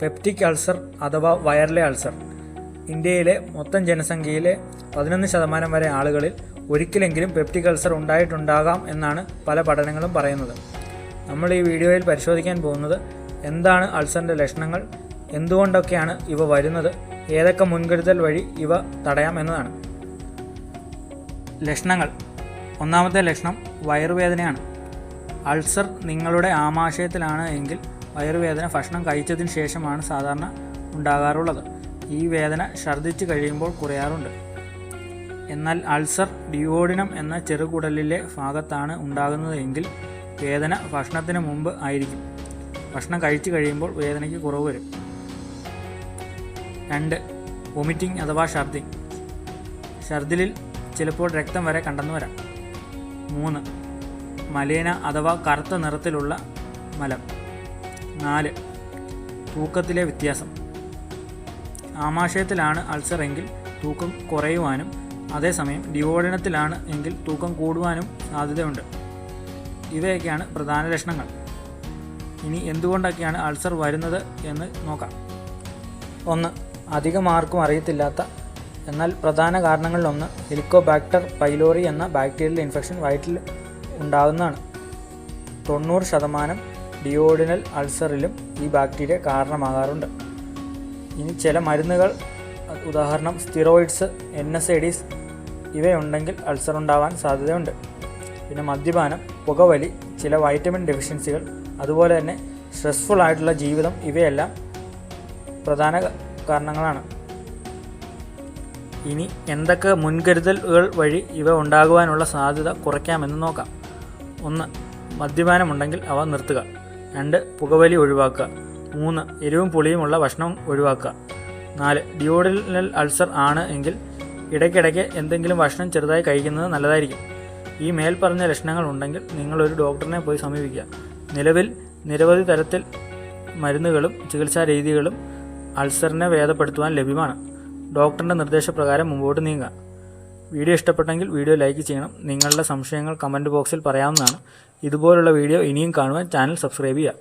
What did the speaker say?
Peptic ulcer അഥവാ വയറിലെ ulcer. ഇന്ത്യയിലെ മൊത്തം ജനസംഖ്യയിലെ 11% വരെ ആളുകളിൽ ഒരിക്കലെങ്കിലും പെപ്റ്റിക് അൾസർ ഉണ്ടായിട്ടുണ്ടാകാം എന്നാണ് പല പഠനങ്ങളും പറയുന്നത്. നമ്മൾ ഈ വീഡിയോയിൽ പരിശോധിക്കാൻ പോകുന്നത് എന്താണ് അൾസറിൻ്റെ ലക്ഷണങ്ങൾ, എന്തുകൊണ്ടൊക്കെയാണ് ഇവ വരുന്നത്, ഏതൊക്കെ മുൻകരുതൽ വഴി ഇവ തടയാം എന്നതാണ്. ലക്ഷണങ്ങൾ. ഒന്നാമത്തെ ലക്ഷണം വയറുവേദനയാണ്. അൾസർ നിങ്ങളുടെ ആമാശയത്തിലാണ് എങ്കിൽ വയറുവേദന ഭക്ഷണം കഴിച്ചതിന് ശേഷമാണ് സാധാരണ ഉണ്ടാകാറുള്ളത്. ഈ വേദന ഛർദ്ദിച്ച് കഴിയുമ്പോൾ കുറയാറുണ്ട്. എന്നാൽ അൾസർ ഡിയോഡിനം എന്ന ചെറുകുടലിലെ ഭാഗത്താണ് ഉണ്ടാകുന്നത് എങ്കിൽ വേദന ഭക്ഷണത്തിന് മുമ്പ് ആയിരിക്കും. ഭക്ഷണം കഴിച്ചു കഴിയുമ്പോൾ വേദനയ്ക്ക് കുറവ് വരും. 2. വൊമിറ്റിംഗ് അഥവാ ഛർദ്ദി. ഛർദ്ദിലിൽ ചിലപ്പോൾ രക്തം വരെ കണ്ടെന്നു വരാം. 3. മലേന അഥവാ കറുത്ത നിറത്തിലുള്ള മലം. 4. തൂക്കത്തിലെ വ്യത്യാസം. ആമാശയത്തിലാണ് അൾസർ എങ്കിൽ തൂക്കം കുറയുവാനും അതേസമയം ഡിയോഡിനത്തിലാണ് എങ്കിൽ തൂക്കം കൂടുവാനും സാധ്യതയുണ്ട്. ഇവയൊക്കെയാണ് പ്രധാന ലക്ഷണങ്ങൾ. ഇനി എന്തുകൊണ്ടൊക്കെയാണ് അൾസർ വരുന്നത് എന്ന് നോക്കാം. 1. അധികം ആർക്കും അറിയത്തില്ലാത്ത എന്നാൽ പ്രധാന കാരണങ്ങളിലൊന്ന് ഹെലിക്കോബാക്ടർ പൈലോറി എന്ന ബാക്ടീരിയൽ ഇൻഫെക്ഷൻ വയറ്റിൽ ഉണ്ടാകുന്നതാണ്. 90% ഡിയോഡിനൽ അൾസറിലും ഈ ബാക്ടീരിയ കാരണമാകാറുണ്ട്. ഇനി ചില മരുന്നുകൾ, ഉദാഹരണം സ്റ്റിറോയിഡ്സ്, NSAIDs ഇവയുണ്ടെങ്കിൽ അൾസർ ഉണ്ടാവാൻ സാധ്യതയുണ്ട്. പിന്നെ മദ്യപാനം, പുകവലി, ചില വൈറ്റമിൻ ഡെഫിഷ്യൻസികൾ, അതുപോലെ തന്നെ സ്ട്രെസ്ഫുൾ ആയിട്ടുള്ള ജീവിതം ഇവയെല്ലാം പ്രധാന കാരണങ്ങളാണ്. ഇനി എന്തൊക്കെ മുൻകരുതലുകൾ വഴി ഇവ ഉണ്ടാകുവാനുള്ള സാധ്യത കുറയ്ക്കാമെന്ന് നോക്കാം. 1. മദ്യപാനമുണ്ടെങ്കിൽ അവ നിർത്തുക. 2. പുകവലി ഒഴിവാക്കുക. 3. എരിവും പുളിയുമുള്ള ഭക്ഷണം ഒഴിവാക്കുക. 4. ഡിയോഡിനൽ അൾസർ ആണ് എങ്കിൽ ഇടയ്ക്കിടയ്ക്ക് എന്തെങ്കിലും ഭക്ഷണം ചെറുതായി കഴിക്കുന്നത് നല്ലതായിരിക്കും. ഈ മേൽപ്പറഞ്ഞ ലക്ഷണങ്ങൾ ഉണ്ടെങ്കിൽ നിങ്ങളൊരു ഡോക്ടറിനെ പോയി സമീപിക്കുക. നിലവിൽ നിരവധി തരത്തിൽ മരുന്നുകളും ചികിത്സാ രീതികളും അൾസറിനെ ഭേദപ്പെടുത്തുവാൻ ലഭ്യമാണ്. ഡോക്ടറിൻ്റെ നിർദ്ദേശപ്രകാരം മുമ്പോട്ട് നീങ്ങുക. വീഡിയോ ഇഷ്ടപ്പെട്ടെങ്കിൽ വീഡിയോ ലൈക്ക് ചെയ്യണം. നിങ്ങളുടെ സംശയങ്ങൾ കമൻറ്റ് ബോക്സിൽ പറയാവുന്നതാണ്. ഇതുപോലുള്ള വീഡിയോ ഇനിയും കാണുവാൻ ചാനൽ സബ്സ്ക്രൈബ് ചെയ്യുക.